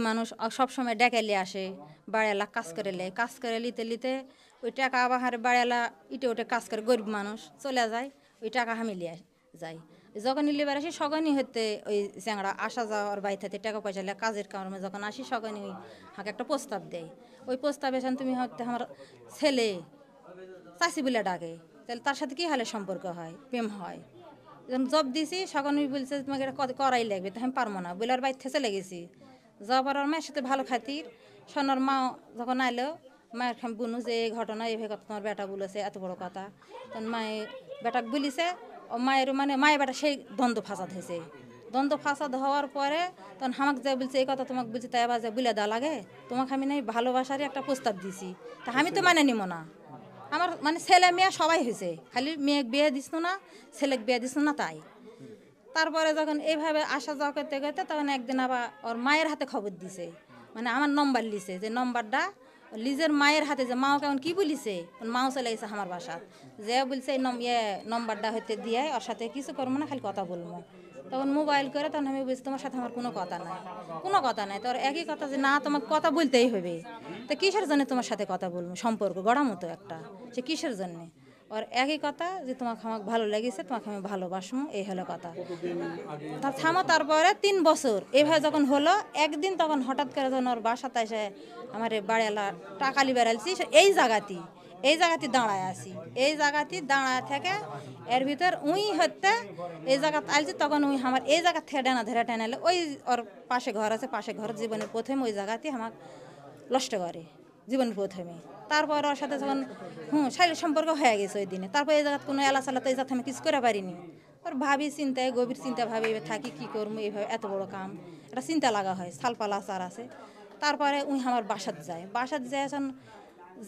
মানুষ সবসময় ডেকে আসে, বাড়িওয়ালা কাজ করে লিতে লিতে ওই টাকা আবার বাড়িওয়ালা ইটে ওটে কাজ করে, গরিব মানুষ চলে যায়, ওই টাকা আমি লিয়ে যাই। যখনই লিবার আসি সগনই হতে ওই চ্যাংড়া আসা যাওয়ার বাড়ি থেকে টাকা পয়সা লিয়ে কাজের কারণে যখন আসি সগনই ওই হাঁকে একটা প্রস্তাব দেয়। ওই প্রস্তাবে তুমি হয়তো আমার ছেলে চাষি বলে ডাকে, তাহলে তার সাথে কী হালে সম্পর্ক হয়, প্রেম হয়। যখন জব দিছি সগনই বলছে তোমাকে এটা করাই লাগবে, তো আমি পারবো না বলে আর বাইর থেকে লেগেছি। যাবার আর মায়ের সাথে ভালো খাতির সোনার মা যখন আইলো, মায়ের খাম বুনু যে এই ঘটনা এইভাবে কথা তোমার বেটা বলেছে এত বড় কথা। তখন মায়ে বেটাকে বলিছে, ও মায়ের মানে মায়ের বেটা সেই দ্বন্দ্ব ফাসাদ হয়েছে। দ্বন্দ্ব ফাসাদ হওয়ার পরে তখন হামাক যা বলছে এই কথা তোমাকে বলছি তাই আবার যা বলে দেওয়া লাগে, তোমাকে আমি নাই ভালোবাসারই একটা প্রস্তাব দিছি, তা আমি তো মানে নিব না। আমার মানে ছেলে মেয়ে সবাই হয়েছে, খালি মেয়ে বিয়ে দিস না, ছেলেকে বিয়ে দিস না তাই। তারপরে যখন এইভাবে আসা যাওয়া করতে করতে তখন একদিন আবার ওর মায়ের হাতে খবর দিছে, মানে আমার নম্বর লিছে, যে নম্বরটা লিজের মায়ের হাতে, যে মাও কেমন কী বলিছে, মাও চলে গেছে আমার বাসা, যে বলছে এই নম্বরটা হইতে দিয়ে ওর সাথে কিছু করবো না, খালি কথা বলবো। তখন মোবাইল করে তখন আমি বলছি তোমার সাথে আমার কোনো কথা নাই, কোনো কথা নাই। তোর একই কথা যে না তোমাকে কথা বলতেই হবে, তো কিসের জন্য তোমার সাথে কথা বলবো, সম্পর্ক গড়া মতো একটা, সে কিসের জন্যে। আর একই কথা যে তোমাকে আমাকে ভালো লেগেছে, তোমাকে আমি ভালোবাসবো, এই হলো কথা। তার থামো। তারপরে 3 বছর এইভাবে যখন হলো, একদিন তখন হঠাৎ করে যখন ওর বাসাতে এসে আমার বাড়িওয়ালা টাকালি বেড়ালছি, এই জায়গাতে দাঁড়ায় আছি, এই জায়গাতে দাঁড়ায় থেকে এর ভিতর উই হতে এই জায়গাতে আলছি, তখন উই আমার এই জায়গা থেকে ডানা ধরে টেনালে ওই ওর পাশে ঘর আছে, পাশে ঘর জীবনের প্রথমে ওই জায়গাতে আমার নষ্ট করে, জীবনের প্রথমে। তারপর ওর সাথে যখন শারীরিক সম্পর্ক হয়ে গেছে ওই দিনে, তারপর এই জায়গায় কোনো এলাচালা তো এই জায়গাতে আমি কিছু করে পারিনি। ওর ভাবি চিন্তায়, গভীর চিন্তা ভাবে থাকি কী করবো, এইভাবে এত বড় কাম এটা চিন্তা লাগা হয়, সালপালা আচার আছে। তারপরে উই আমার বাসাত যায় এখন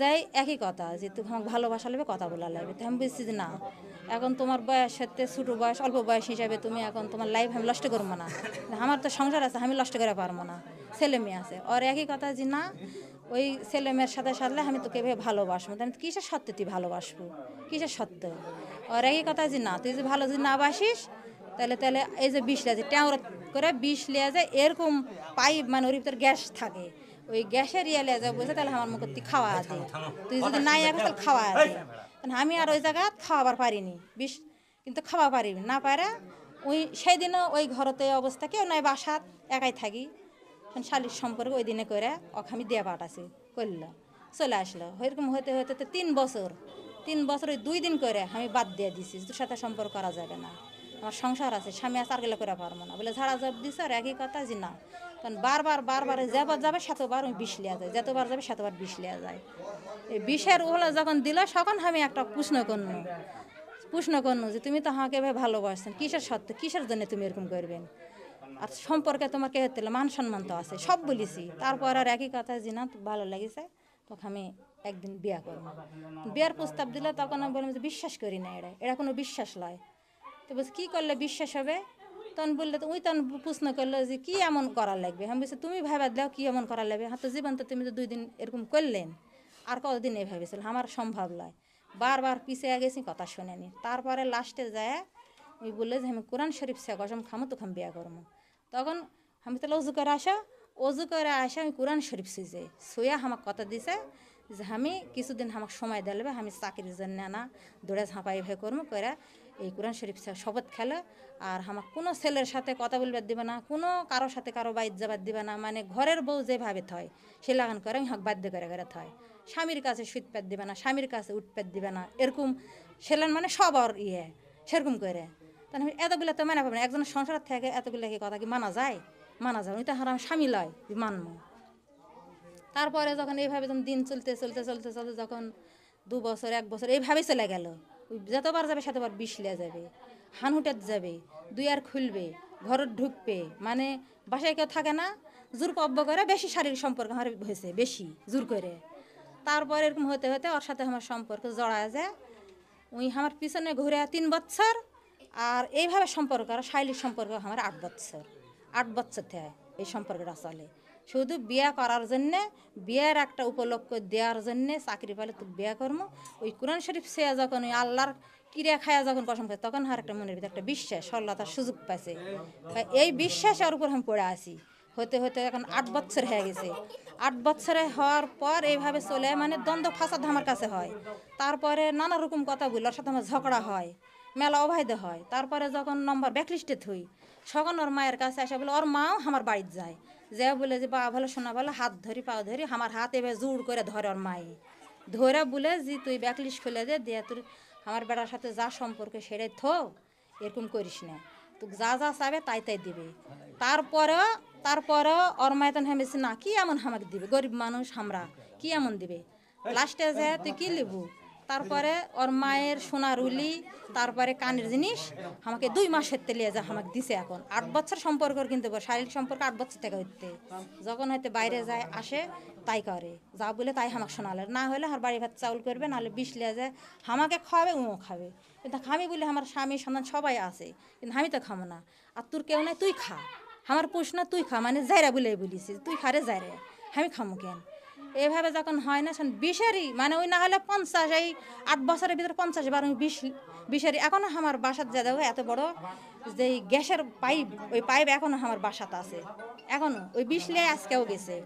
যাই একই কথা যে তুমি আমাকে ভালোবাসা লাগবে, কথা বলা লাগবে। তো আমি বলছি যে না, এখন তোমার বয়স সাথে ছোটো বয়স, অল্প বয়স হিসাবে তুমি এখন তোমার লাইফ আমি নষ্ট করবো না, আমার তো সংসার আছে, আমি নষ্ট করে পারবো না, ছেলে মেয়ে আছে। ওর একই কথা যে না, ওই ছেলে মেয়ের সাথে সাথে আমি তোকে এভাবে ভালোবাসবো। আমি কিসের সত্য তুই ভালোবাসবো, কিসের সত্য। ওর একই কথা যে না, তুই যদি ভালো যদি না বাসিস তাহলে তাহলে এই যে বিষ লিয়া যায় ট্যাঁড় করে বিষ লিয়া যায়, এরকম পাইপ মানে ওর ভিতর গ্যাস থাকে, ওই গ্যাসের ইয়ে লিয়া যায় বলছে, তাহলে আমার মুখে তুই খাওয়া দে, তুই যদি নাই আসিস তাহলে খাওয়া দে। আমি আর ওই জায়গা খাওয়াবার পারিনি বিষ, কিন্তু খাওয়া পারিনি না পারে। ওই সেই দিনও ওই ঘরতে অবস্থা, কেউ নয় বাসাত একাই থাকি, শালির সম্পর্ক ওই দিনে করে ওকে আমি দিয়ে পাঠাছি, করলো চলে আসলো। ওইরকম হতে হতে তো 3 বছর ওই 2 দিন করে আমি বাদ দিয়ে দিছি, তোর সাথে সম্পর্ক করা যাবে না, আমার সংসার আছে, স্বামী আছে, আর গেলে করে পারবো না বলে ঝাড়া জব দিছে। আর একই কথা যে না, কারণ বারবার যেবার যাবে সেতবার ওই বিষ লিয়া যায়, যতবার যাবে সেতবার বিষ লিয়া যায়। এই বিষের ওলা যখন দিল তখন আমি একটা প্রশ্ন করনু যে তুমি তো আমাকে এভাবে ভালোবাসছেন, কিসের সত্য, কিসের জন্য তুমি এরকম করবেন, আর সম্পর্কে তোমাকে হতে মান সম্মান তো আছে, সব বলেছি। তারপর আর একই কথা যে না ভালো লেগেছে, তখন আমি একদিন বিয়া করবো। বিয়ার প্রস্তাব দিলে তখন আমি বললাম যে বিশ্বাস করি না, এটা কোনো বিশ্বাস নয়। তো বলছি কী করলে বিশ্বাস হবে, তখন বললে তো ওই তখন প্রশ্ন করলো যে কী এমন করা লাগবে। আমি বলছি তুমি ভাবা দাও কী এমন করা লাগবে, হ্যাঁ তো জীবন তো তুমি তো 2 দিন এরকম করলেন, আর কতদিন এই ভেবেছিল, আমার সম্ভব নয়। বারবার পিছিয়ে গেছি, কথা শোনেনি। তারপরে লাস্টে যায় ওই বললে যে আমি কোরআন শরীফ সে কসম খামো তোকে আমি বিয়া করবো। তখন আমি তাহলে অজু করে আসা আমি কোরআন শরীফ শুয়া আমাকে কথা দিছে যে আমি কিছুদিন আমাকে সময় দিলবে, আমি চাকরির জন্য না দৌড়ে ঝাঁপাই ভে করবো করে এই কোরআন শরীফ শপথ খেলে। আর আমাকে কোনো ছেলের সাথে কথা বলবার দিবে না, কোনো কারোর সাথে কারো বাইর যাবার দিবে না, মানে ঘরের বউ যেভাবে থয় সে লাগান করে আমি বাধ্য করে থয়। স্বামীর কাছে সুৎপাত দিবে না, স্বামীর কাছে উৎপাত দিবে না, এরকম ছেলেন মানে সবার সেরকম করে। তাহলে আমি এতগুলো তো মানা পাবো না, একজনের সংসার থেকে এতগুলো কি কথা কি মানা যায়, উনি তো হারাম স্বামী লয় মানব। তারপরে যখন এইভাবে যখন দিন চলতে যখন 2 বছর 1 বছর এইভাবেই চলে গেল, যতবার যাবে সেতবার বিষ লিয়া যাবে, হানহুটাত যাবে, 2 আর খুলবে, ঘরে ঢুকবে, মানে বাসায় কেউ থাকে না, জোর পব্য করে বেশি শারীরিক সম্পর্ক আমার হয়েছে, বেশি জোর করে। তারপর এরকম হতে হতে ওর সাথে আমার সম্পর্ক জড়ায় যায়, ওই আমার পিছনে ঘুরে 3 বছর। আর এইভাবে সম্পর্ক আর শারীরিক সম্পর্ক আমার 8 বছর, 8 বছর থেকে এই সম্পর্কটা চলে। শুধু বিয়ে করার জন্যে, বিয়ের একটা উপলক্ষ দেওয়ার জন্যে, চাকরি পেলে তো বিয়ে করবো। ওই কোরআন শরীফ সে যখন ওই আল্লাহর ক্রিয়া খায়া যখন কসম খায়, তখন আর একটা মনের ভিতরে একটা বিশ্বাস, আল্লাহ তার সুযোগ পাইছে, এই বিশ্বাসের উপর আমি পড়ে আসি। হতে হতে এখন 8 বছর হয়ে গেছে। 8 বছরে হওয়ার পর এইভাবে চলে মানে দ্বন্দ্ব ফাসাদ আমার কাছে হয়। তারপরে নানা রকম কথা বলি, ওর সাথে আমার ঝগড়া হয়, মেলা অবাধ্য হয়। তারপরে যখন নম্বর ব্যাকলিস্টে থই, তখন ওর মায়ের কাছে এসে বলে, ওর মাও আমার বাড়িতে যায়, যে বলে যে বাবা ভালো শোনা ভালো, হাত ধরি পাও ধরি, আমার হাত এবার জোর করে ধরে ওর মায়ে, ধরে বলে যে তুই ব্যাকলিস্ট খুলে দে, দিয়ে তোর আমার বেড়ার সাথে যা সম্পর্ক সেটাই থো, এরকম করিস না, তোকে যা যা চাবে তাই তাই দিবে। তারপরেও ওর মায়ে তখন ভেবেছি না কি এমন আমাকে দিবে, গরিব মানুষ আমরা কি এমন দিবে, লাস্টে যে তুই কি লিবু। তারপরে ওর মায়ের সোনার উলি, তারপরে কানের জিনিস আমাকে 2 মাসের তেলিয়ে যা আমাকে দিছে। এখন 8 বছর সম্পর্ক, কিন্তু শারীরিক সম্পর্ক 8 বছর থেকে হইতে, যখন হয়তো বাইরে যায় আসে তাই করে, যা বলে তাই আমাকে শোনালে, না হলে আর বাড়ি ভাত চাউল করবে, নাহলে 20 লিয়ে যায় আমাকে খাওয়াবে, উও খাবে। কিন্তু আমি বলি আমার স্বামী সন্তান সবাই আছে, কিন্তু আমি তো খাবো না, আর তোর কেউ নাই তুই খা, আমার প্রশ্ন তুই খা, মানে যাইরা বলে বলিস তুই খারে যাইরে, আমি খামো কেন। এইভাবে যখন হয় না, 20-এরই মানে ওই না হলে 50, এই 8 বছরের ভিতরে 50 বার 20-এরই। এখনও আমার বাসার যা দেখো এত বড় যে গ্যাসের পাইপ, ওই পাইপ এখনও আমার বাসাতে আছে, এখনও ওই 20 লিয়ে আজকেও গেছে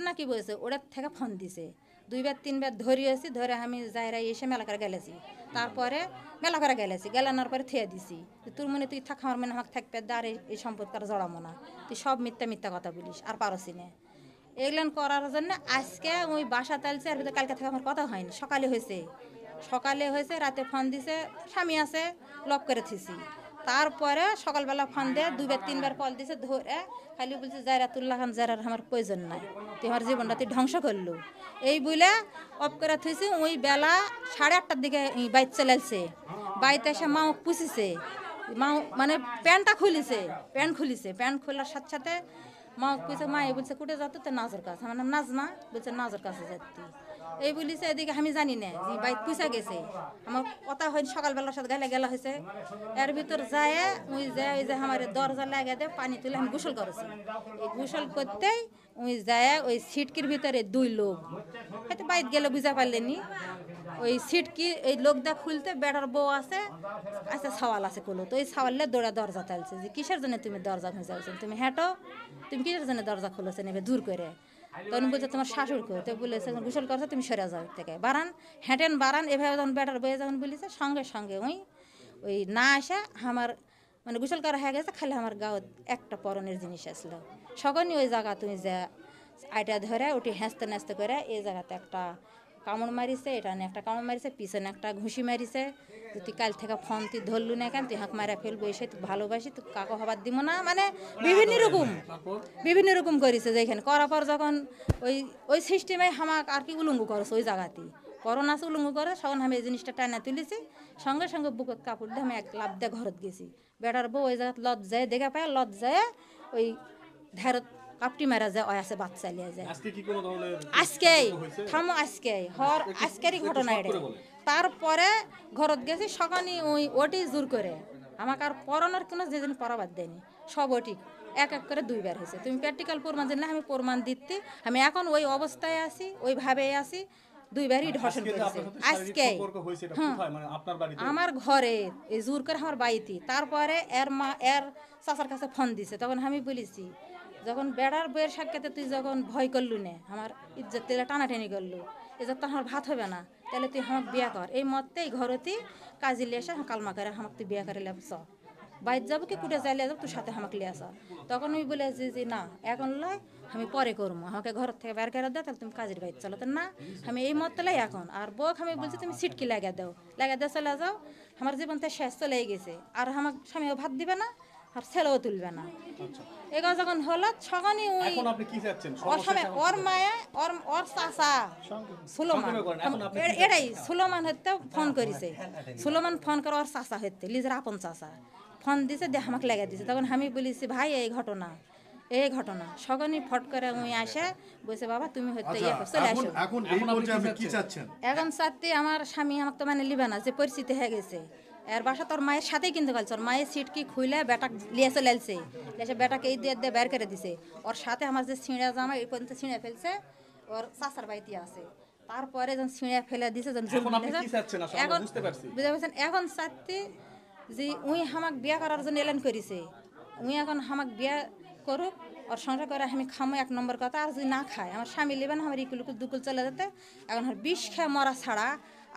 না। কি বলছে ওটার থেকে ফোন দিছে, 2বার 3বার ধরিয়েছি, ধরে আমি যাইরা এসে মেলা করে গেলেছি, তারপরে মেলা করে গেলেছি, গেলানোর পরে থিয়ে দিছি, তোর মনে তুই থাক, আমার মনে আমাকে থাকবে, আর এই সম্পর্ক আর জড়াবো না, তুই সব মিথ্যা মিথ্যা কথা বলিস আর পারছি না। এগুলো করার জন্য আজকে ওই বাসা তালছে, আর ভিতরে কালকে থেকে আমার কথা হয়নি, সকালে হয়েছে, রাতে ফোন দিছে, স্বামী আছে লক করে থিছি। তারপরে সকালবেলা ফোন দিয়ে 2বার 3বার কল দিছে, ধরে খালি বলছে যারা তুল্লা খান, যারা আমার প্রয়োজন নাই, তুই আমার জীবনটা তুই ধ্বংস করলো, এই বলে অফ করে থুইছি। ওই বেলা 8:30টার দিকে বাইক চলে আসছে, বাইতে এসে মাও পুষিছে, মাও মানে প্যান্ট খুলিছে, প্যান্ট খোলার সাথে সাথে মা কইছে, মা এই বলছে কুটে যাতে, তো নাজর কাছে, আমার নাম নাজমা, বলছে নাজর কাছে যাতে, এই বলিছে। এদিকে আমি জানি না যে বাইক পুষা গেছে, আমার কথা হয়নি, সকালবেলার সাথে গেলা হয়েছে। এর ভিতর যায় ওই যে আমার দরজা লাগিয়ে দেয়, পানি তুলে আমি গোসল করেছি, এই গোসল করতেই ওই যায় ওই সিটকির ভিতরে 2 লোক, হয়তো বাইক গেলে বুঝা পারলেনি, ওই সিটকি এই লোকটা খুলতে বেটার বউ আছে, আচ্ছা সওয়াল আছে কোলো, তো ওই সওয়ালে দৌড়া দরজা তালছে, যে কিসের জন্য তুমি দরজা খুঁজেছেন, তুমি হেঁটো, তুমি কিসের জন্য দরজা খুলেছেন এবার দূর করে। তখন বলছে তোমার শাশুড় কো, তো বলেছে গোসল করছে, তুমি সরে যাও থেকে, বারান হেঁটেন বারান, এভাবে যখন বেটার বয়ে যখন বলেছে, সঙ্গে সঙ্গে ওই না আসা আমার মানে গোসল করা হয়ে গেছে, খালি আমার গাঁত একটা পরনের জিনিস আসলো, সকলই ওই জায়গা তুমি যে আইটা ধরে ওটি হেঁচতে নাচতে করে এই জায়গাতে একটা কামড় মারিছে, এটা নিয়ে একটা কামড় মারিছে, পিছনে একটা ঘুষি মারিছে, তুই কাল থেকে ফোন তুই ধরলু না কেন, তুই হাঁক মারা ফেলবো, এসে তুই ভালোবাসি, তুই কাকো হবার দিব না, মানে বিভিন্ন রকম করেছে। যেখানে করার পর যখন ওই সিস্টেমে হামাক আর কি উলঙ্গ করছে, ওই জায়গাতেই করোনা আছে উলঙ্গ করে, তখন আমি এই জিনিসটা টানা তুলেছি, সঙ্গে সঙ্গে বুকত কাপড় দিয়ে আমি এক লাভ দিয়ে ঘরত গেছি। বেটার বউ ওই জায়গায় লজ্জায় দেখা পায়, লজ্জায় ওই ধারত কাপটি মারা যায়, ওই আছে বাচ্চা লিয়ে যায়। আজকেই থামো, আজকেরই ঘটনা এটা। তারপরে ঘরত গেছি, সকালে ওটি জোর করে আমাকে আর পড়ানোর কোনো যেদিন পড়াবার দেয়নি, সব ওটি এক এক করে 2বার হয়েছে। তুমি প্র্যাকটিক্যাল প্রমাণ দিলে আমি প্রমাণ দিতে, আমি এখন ওই অবস্থায় আছি, ওইভাবে আছি, 2বারই ধর্ষণ করেছে। আজকে আমার ঘরে এই জোর করে আমার বাড়িতে। তারপরে এর চাচার কাছে ফোন দিছে, তখন আমি বলেছি, যখন বেড়ার বইয়ের সাক্ষাতে তুই যখন ভয় করলু না, আমার ইজ্জত তেলে টানাটানি করলু, ইজ্জত তো আমার ভাত হবে না, তাহলে তুই আমাকে বিয়া কর, এই মতেই ঘরতেই কাজে লিয়ে আসা কালমা করে আমাকে তুই বিয়া করে লেবস, বাইর যাবো কি কুটে চাইলে যাবো, তোর সাথে আমাকে লিয়ে আসা। তখন আমি বলেছি যে না এখন লয়, আমি পরে করবো, আমাকে ঘর থেকে বের করে দাও, তাহলে তুমি কাজের বাইর চলো, তো না আমি এই মত লাই এখন। আর বউক আমি বলছি তুমি সিটকি লাগিয়ে দাও চলে যাও, আমার জীবন তো শেষ চলে গেছে, আর আমার স্বামীও ভাত দিবে না, আর ছেলেও তুলবে না। এগুলো যখন হলো তখনই ওর মায়া ওর চাচা সুলোমান, এটাই সুলোমান হইতে ফোন করেছে, সুলোমান ফোন করে ওর চাচা হইতে লিজের আপন চাচা ফোন দিছে, দিয়ে আমাকে লেগে দিছে। তখন আমি বলেছি ভাই এই ঘটনা সকলই ফট করে আসে বলছে, বাবা তুমি হইতে চলে আসো। এখন চাচ্ছি আমার স্বামী আমাকে তো মানে লিবে না, যে পরিস্থিতি হয়ে গেছে। এর বাসা তোর মায়ের সাথেই কিন্তু গেছে, ওর মায়ের সিট কি খুইলে বেটা লিয়ে চলে এলছে, এসে বেটাকে এই দিয়ে বের করে দিছে। ওর সাথে আমার যে ছিঁড়া জামা এই পর্যন্ত ছিঁড়ে ফেলছে, ওর চাচার বাড়িতে আছে। তারপরে যখন ছিঁড়ে ফেলে দিছে, এখন বুঝতে পারছেন, এখন চাচ্ছি যে আমাকে বিয়া করার জন্য এলান করেছে, এখন আমাকে বিয়া করুক, और संसार করে আমি খামো এক নম্বর কথা আর যদি না খায় আমার স্বামী নেবেন আমার ইকুল দুকুল চলে যেতে এখন আর বিষ খেয়ে মরা ছাড়া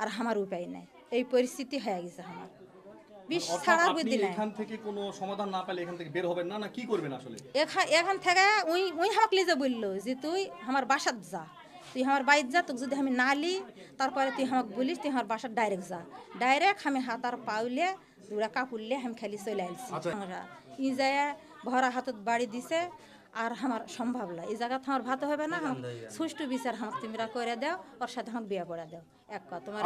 আর আমার উপায় নাই এই পরিস্থিতি হয়ে গেছে আমার বিষ ছাড়া বুদ্ধি নাই এখান থেকে কোনো সমাধান না পেলে এখান থেকে বের হবেন না না কি করবেন আসলে এখান থেকে উই আমাকে লিজে বললো যে তুই আমার বাসাত যা তুই আমার বাইর যা তোকে যদি আমি না লি তারপরে তুই আমাকে বলিস তুই আমার বাসার ডাইরেক্ট যা ডাইরেক্ট আমি হাতার পাউলে দুরা কাপুরলে আমি খালি চলে আসছি ই যায় ভরা হাতত বাড়ি দিছে আর আমার সম্ভব না এই জায়গা আমার ভাত হবে না সুষ্ঠু বিচার আমাকে তোমরা করে দাও ওর সাথে আমাকে বিয়ে করে দাও এক কথা তোমার